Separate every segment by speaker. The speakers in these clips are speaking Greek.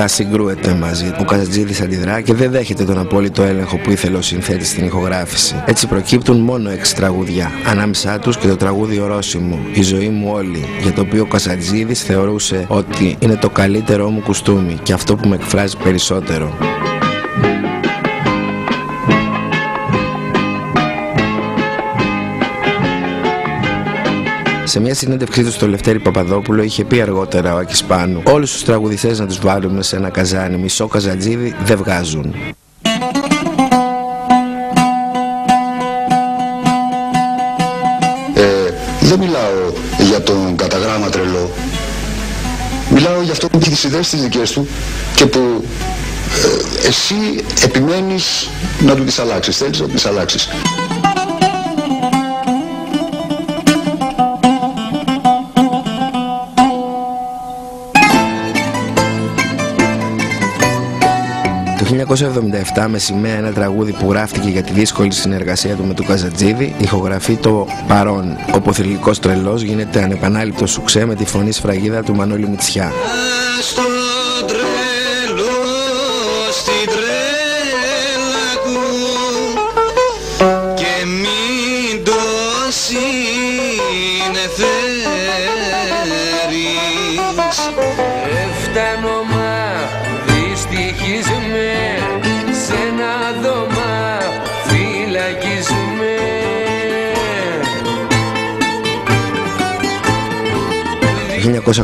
Speaker 1: Συγκρούεται μαζί. Ο Καζατζίδης αντιδρά και δεν δέχεται τον απόλυτο έλεγχο που ήθελε ο συνθέτης στην ηχογράφηση. Έτσι προκύπτουν μόνο 6 τραγούδια. Ανάμεσά τους και το τραγούδι Ορόσημο, η ζωή μου όλη, για το οποίο ο Καζατζίδης θεωρούσε ότι είναι το καλύτερό μου κουστούμι και αυτό που με εκφράζει περισσότερο. Σε μια συνέντευξή του στο Λευτέρη Παπαδόπουλο είχε πει αργότερα ο Άκης Πάνου: όλους τους τραγουδιστές να τους βάλουμε σε ένα καζάνι, μισό Καζατζίδη δεν βγάζουν.
Speaker 2: Δεν μιλάω για τον καταγράμμα τρελό. Μιλάω για αυτό που έχει τις ιδέες τις δικές του και που εσύ επιμένεις να του τις αλλάξεις, θέλεις να του τις αλλάξεις.
Speaker 1: Το 1977, με σημαία ένα τραγούδι που γράφτηκε για τη δύσκολη συνεργασία του με τον Καζατζίδη, ηχογραφεί το Παρόν, όπου ο θρυλικός τρελός γίνεται ανεπανάληπτο σουξέ με τη φωνή σφραγίδα του Μανώλη Μητσιά. Το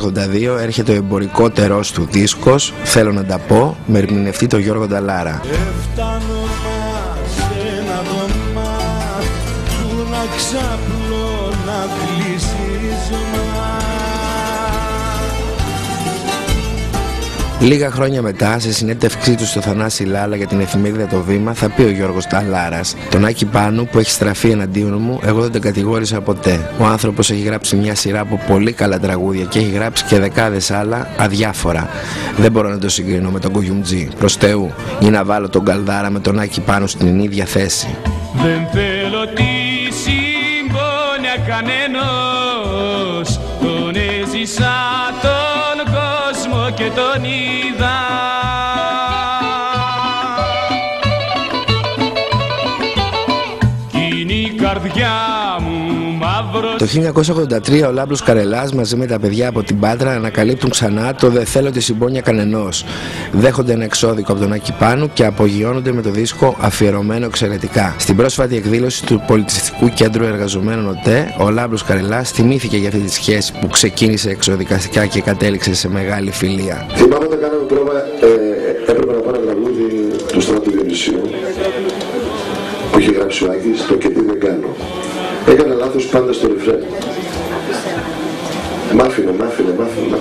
Speaker 1: 1982 έρχεται ο εμπορικότερος του δίσκος «Θέλω να τα πω» με ερμηνευτή τον Γιώργο Νταλάρα.
Speaker 3: Έφτανω σε ένα δωμά που να ξαπλώ να πλησίζω.
Speaker 1: Λίγα χρόνια μετά, σε συνέντευξή του στο Θανάση Λάλα για την εφημερίδα Το Βήμα, θα πει ο Γιώργος Νταλάρας: τον Άκη Πάνου που έχει στραφεί εναντίον μου, εγώ δεν τον κατηγόρησα ποτέ. Ο άνθρωπος έχει γράψει μια σειρά από πολύ καλά τραγούδια και έχει γράψει και δεκάδες άλλα αδιάφορα. Δεν μπορώ να το συγκρίνω με τον Κουγιουμτζή. Προς Θεού, ή να βάλω τον Καλδάρα με τον Άκη Πάνου στην ίδια θέση.
Speaker 3: Δεν θέλω τη συμπόνια κανένας, τον έζησα τον κόσμο και τον είδα. Κι είναι η καρδιά μου μαύρο.
Speaker 1: Το 1983 ο Λάμπρος Καρελάς μαζί με τα παιδιά από την Πάτρα ανακαλύπτουν ξανά το «Δεν θέλω τη συμπόνια κανενός». Δέχονται ένα εξώδικο από τον Άκη Πάνου και απογειώνονται με το δίσκο αφιερωμένο εξαιρετικά. Στην πρόσφατη εκδήλωση του Πολιτιστικού Κέντρου Εργαζομένων ΟΤΕ, ο Λάμπρος Καρελάς θυμήθηκε για αυτή τη σχέση που ξεκίνησε εξοδικαστικά και κατέληξε σε μεγάλη φιλία.
Speaker 4: Θυμάμαι όταν κάναμε πρόβα, έπρεπε να πάρω τραγούδι του Στράτου Διονυσίου που είχε γράψει ο Άκης, το «Και τι δεν κάνω». Έκανα λάθος πάντα στο ρεφρέν. Μ' άφηνε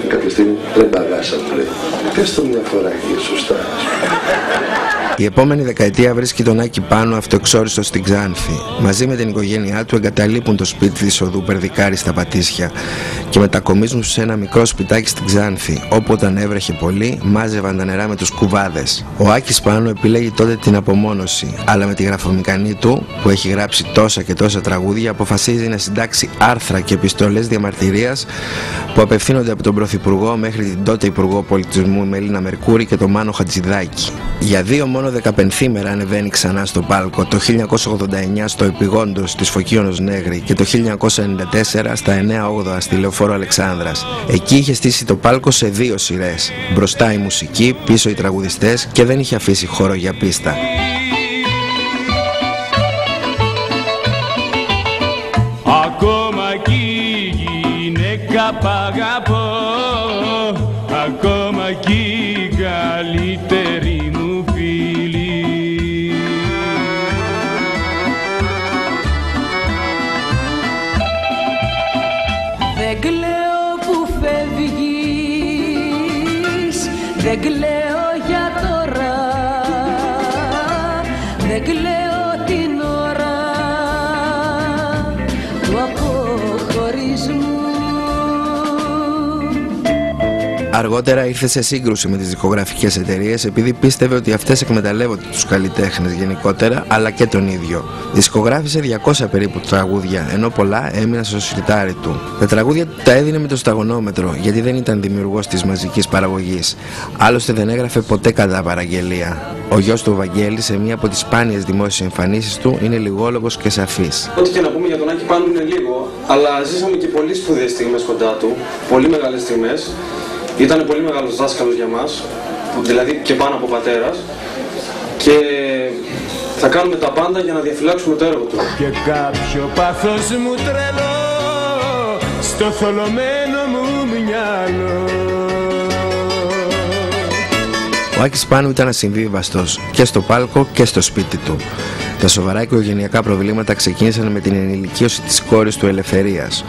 Speaker 4: κάποια στιγμή, δεν μπαγάσα μου λέει. Πες το μια φορά και σωστά.
Speaker 1: Η επόμενη δεκαετία βρίσκει τον Άκη Πάνου αυτοεξόριστο στην Ξάνθη. Μαζί με την οικογένειά του εγκαταλείπουν το σπίτι της οδού Περδικάρη στα Πατήσια και μετακομίζουν σε ένα μικρό σπιτάκι στην Ξάνθη, όπου όταν έβρεχε πολύ μάζευαν τα νερά με τους κουβάδες. Ο Άκης Πάνου επιλέγει τότε την απομόνωση, αλλά με τη γραφομηχανή του, που έχει γράψει τόσα και τόσα τραγούδια, αποφασίζει να συντάξει άρθρα και επιστολές διαμαρτυρίας που απευθύνονται από τον Πρωθυπουργό μέχρι την τότε Υπουργό Πολιτισμού Μελίνα Μερκούρη και τον Μάνο Χατζηδάκη. Για 2 μόνο 15 ανεβαίνει ξανά στο πάλκο, το 1989 στο Επιγόντος της Φωκίωνος Νέγρη και το 1994 στα 9-8 στη Λεωφόρο Αλεξάνδρας. Εκεί είχε στήσει το πάλκο σε 2 σειρές. Μπροστά η μουσική, πίσω οι τραγουδιστές και δεν είχε αφήσει χώρο για πίστα.
Speaker 3: Ακόμα κι η γυναίκα π' αγαπώ, ακόμα κι η καλύτερη μου φίλη.
Speaker 5: Δεν κλαίω που φεύγεις, δεν κλαίω για τώρα, δεν κλαίω την ώρα του αποχωρισμού.
Speaker 1: Αργότερα ήρθε σε σύγκρουση με τις δισκογραφικές εταιρείες επειδή πίστευε ότι αυτές εκμεταλλεύονται τους καλλιτέχνες γενικότερα αλλά και τον ίδιο. Δισκογράφησε 200 περίπου τραγούδια, ενώ πολλά έμειναν στο σιρτάρι του. Τα τραγούδια τα έδινε με το σταγονόμετρο γιατί δεν ήταν δημιουργός της μαζικής παραγωγής. Άλλωστε δεν έγραφε ποτέ κατά παραγγελία. Ο γιος του Βαγγέλη σε μία από τις σπάνιες δημόσιες εμφανίσεις του είναι λιγόλογος και σαφής.
Speaker 6: Ό,τι και να πούμε για τον Άκη Πάνου είναι λίγο, αλλά ζήσαμε και πολύ σπουδαίες στιγμές κοντά του, πολύ μεγάλες στιγμές. Ήταν πολύ μεγάλος δάσκαλος για μας, δηλαδή και πάνω από πατέρας, και θα κάνουμε τα πάντα για να διαφυλάξουμε το έργο του.
Speaker 3: Και κάποιο πάθος μου τρελό στο θολωμένο μου μυαλό.
Speaker 1: Ο Άκης Πάνου ήταν ασυμβίβαστος και στο πάλκο και στο σπίτι του. Τα σοβαρά οικογενειακά προβλήματα ξεκίνησαν με την ενηλικίωση της κόρης του Ελευθερίας.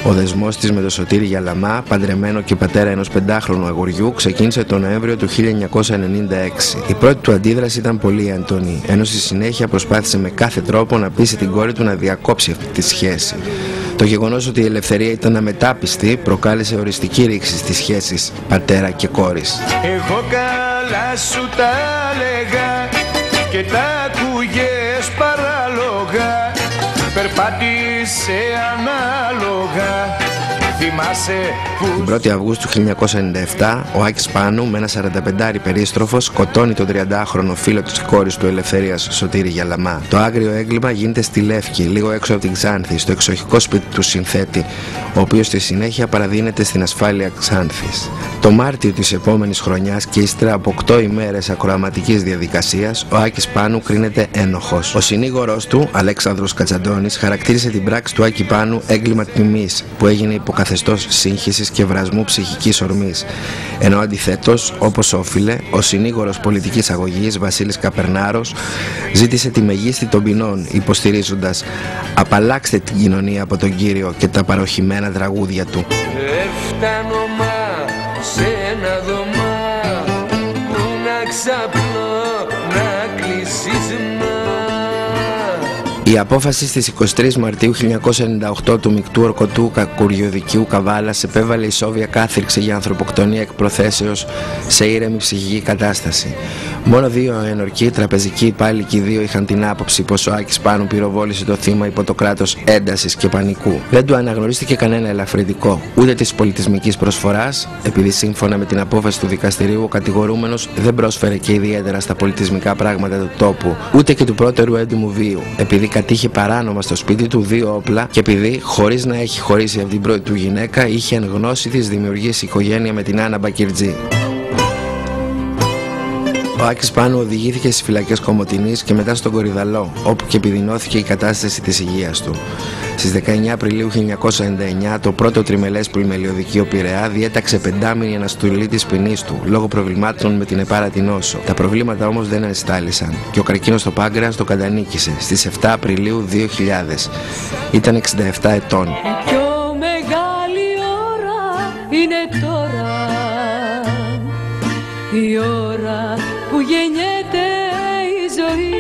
Speaker 1: Ο δεσμός της με τον Σωτήρη Γιαλαμά, παντρεμένο και πατέρα ενός 5χρονου αγοριού, ξεκίνησε τον Νοέμβριο του 1996. Η πρώτη του αντίδραση ήταν πολύ έντονη, ενώ στη συνέχεια προσπάθησε με κάθε τρόπο να πείσει την κόρη του να διακόψει αυτή τη σχέση. Το γεγονός ότι η Ελευθερία ήταν αμετάπιστη προκάλεσε οριστική ρήξη στις σχέσεις πατέρα και κόρης.
Speaker 3: Εγώ καλά σου τα λέγα και τα ακούγες παράλογα, περπάτησε ανάλογα.
Speaker 1: Την 1η Αυγούστου 1997 ο Άκης Πάνου με ένα 45άρι περίστροφο σκοτώνει τον 30χρονο φίλο της κόρης του Ελευθερίας, Σωτήρη Γιαλαμά. Το άγριο έγκλημα γίνεται στη Λεύκη, λίγο έξω από την Ξάνθη, στο εξοχικό σπίτι του συνθέτη, ο οποίος στη συνέχεια παραδίνεται στην ασφάλεια Ξάνθης. Το Μάρτιο της επόμενης χρονιάς και ύστερα από 8 ημέρες ακροαματικής διαδικασίας, ο Άκης Πάνου κρίνεται ένοχος. Ο συνήγορος του, Αλέξανδρος Κατσαντώνης, χαρακτήρισε την πράξη του Άκη Πάνου έγκλημα τιμής, που έγινε υποκαθεστώς σύγχυσης και βρασμού ψυχικής ορμής. Ενώ αντιθέτως, όπως όφιλε, ο συνήγορος πολιτικής αγωγής Βασίλης Καπερνάρος ζήτησε τη μεγίστη των ποινών, υποστηρίζοντας «Απαλλάξτε την κοινωνία από τον Κύριο» και τα παροχημένα τραγούδια του.
Speaker 5: Σε ένα δωμά που να ξαπλώ, να κλείσεις.
Speaker 1: Η απόφαση στις 23 Μαρτίου 1998 του μεικτού ορκωτού Κακουριοδικίου Καβάλας επέβαλε ισόβια κάθριξη για ανθρωποκτονία εκ προθέσεως σε ήρεμη ψυχική κατάσταση. Μόνο 2 ένορκοι, τραπεζικοί υπάλληλοι και 2 είχαν την άποψη πως ο Άκης Πάνου πυροβόλησε το θύμα υπό το κράτος έντασης και πανικού. Δεν του αναγνωρίστηκε κανένα ελαφρυντικό, ούτε της πολιτισμικής προσφοράς, επειδή σύμφωνα με την απόφαση του δικαστηρίου ο κατηγορούμενος δεν πρόσφερε και ιδιαίτερα στα πολιτισμικά πράγματα του τόπου, ούτε και του πρώτερου έντιμου βίου, επειδή κατήχε παράνομα στο σπίτι του 2 όπλα και επειδή, χωρίς να έχει χωρίσει από την πρώτη του γυναίκα, είχε εν γνώση της δημιουργήσει οικογένεια με την Άννα Μπακυρτζή. Ο Άκης Πάνου οδηγήθηκε στις φυλακές Κομοτηνής και μετά στον Κορυδαλό, όπου και επιδεινώθηκε η κατάσταση της υγείας του. Στις 19 Απριλίου 1999, το πρώτο τριμελές πλημελιωδικείο Πειραιά διέταξε 5μηνη αναστολή της ποινής του, λόγω προβλημάτων με την επάρατη νόσο. Τα προβλήματα όμως δεν ενστάλησαν και ο καρκίνος στο πάγκρεας το κατανίκησε στις 7 Απριλίου 2000. Ήταν 67 ετών.
Speaker 5: Η πιο μεγάλη ώρα είναι τώρα, η ώρα που γεννιέται η ζωή.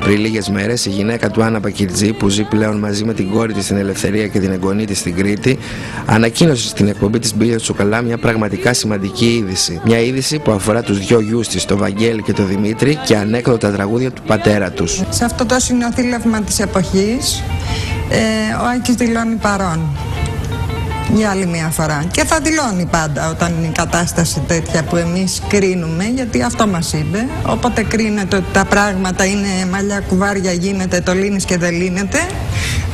Speaker 1: Πριν λίγες μέρες η γυναίκα του Άννα Μπακυρτζή, που ζει πλέον μαζί με την κόρη της στην Ελευθερία και την εγγονή της στην Κρήτη, ανακοίνωσε στην εκπομπή της Μπίλια Τσουκαλά μια πραγματικά σημαντική είδηση. Μια είδηση που αφορά τους 2 γιους της, τον Βαγγέλη και τον Δημήτρη, και ανέκδοτα τραγούδια του πατέρα τους.
Speaker 7: Σε αυτό το συνοθήλευμα της εποχής ο Άκης δηλώνει παρόν για άλλη μια φορά και θα δηλώνει πάντα όταν είναι η κατάσταση τέτοια που εμείς κρίνουμε, γιατί αυτό μας είπε. Όποτε κρίνεται ότι τα πράγματα είναι μαλλιά κουβάρια, γίνεται, το λύνεις και δεν λύνεται,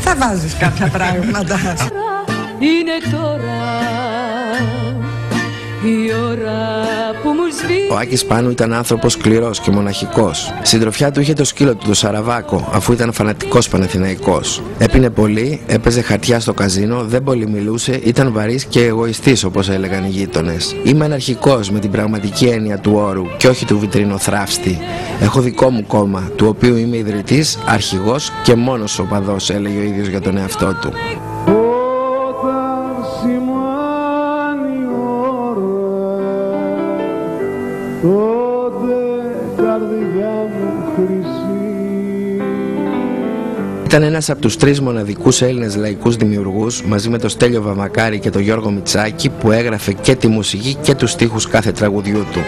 Speaker 7: θα βάζεις κάποια πράγματα.
Speaker 5: Είναι τώρα η ώρα που μου σβήνει.
Speaker 1: Ο Άκης Πάνου ήταν άνθρωπος σκληρός και μοναχικός. Συντροφιά του είχε το σκύλο του, το Σαραβάκο, αφού ήταν φανατικός Παναθηναϊκός. Έπινε πολύ, έπαιζε χαρτιά στο καζίνο, δεν πολύ μιλούσε, ήταν βαρύς και εγωιστής, όπως έλεγαν οι γείτονες. Είμαι αναρχικός με την πραγματική έννοια του όρου και όχι του βιτρινοθράφστη. Έχω δικό μου κόμμα, του οποίου είμαι ιδρυτής, αρχηγός και μόνος οπαδός, έλεγε ο ίδιος για τον εαυτό του. Ήταν ένας από τους 3 μοναδικούς Έλληνες λαϊκούς δημιουργούς, μαζί με τον Στέλιο Βαμακάρη και τον Γιώργο Μητσάκη, που έγραφε και τη μουσική και τους στίχους κάθε τραγουδιού του.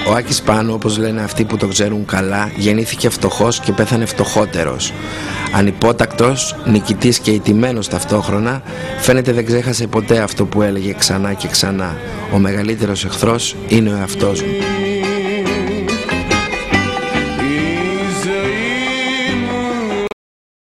Speaker 1: Ο Άκης Πάνου, όπως λένε αυτοί που το ξέρουν καλά, γεννήθηκε φτωχός και πέθανε φτωχότερος. Ανυπότακτος, νικητής και ηττημένος ταυτόχρονα, φαίνεται δεν ξέχασε ποτέ αυτό που έλεγε ξανά και ξανά: ο μεγαλύτερος εχθρός είναι ο εαυτός μου.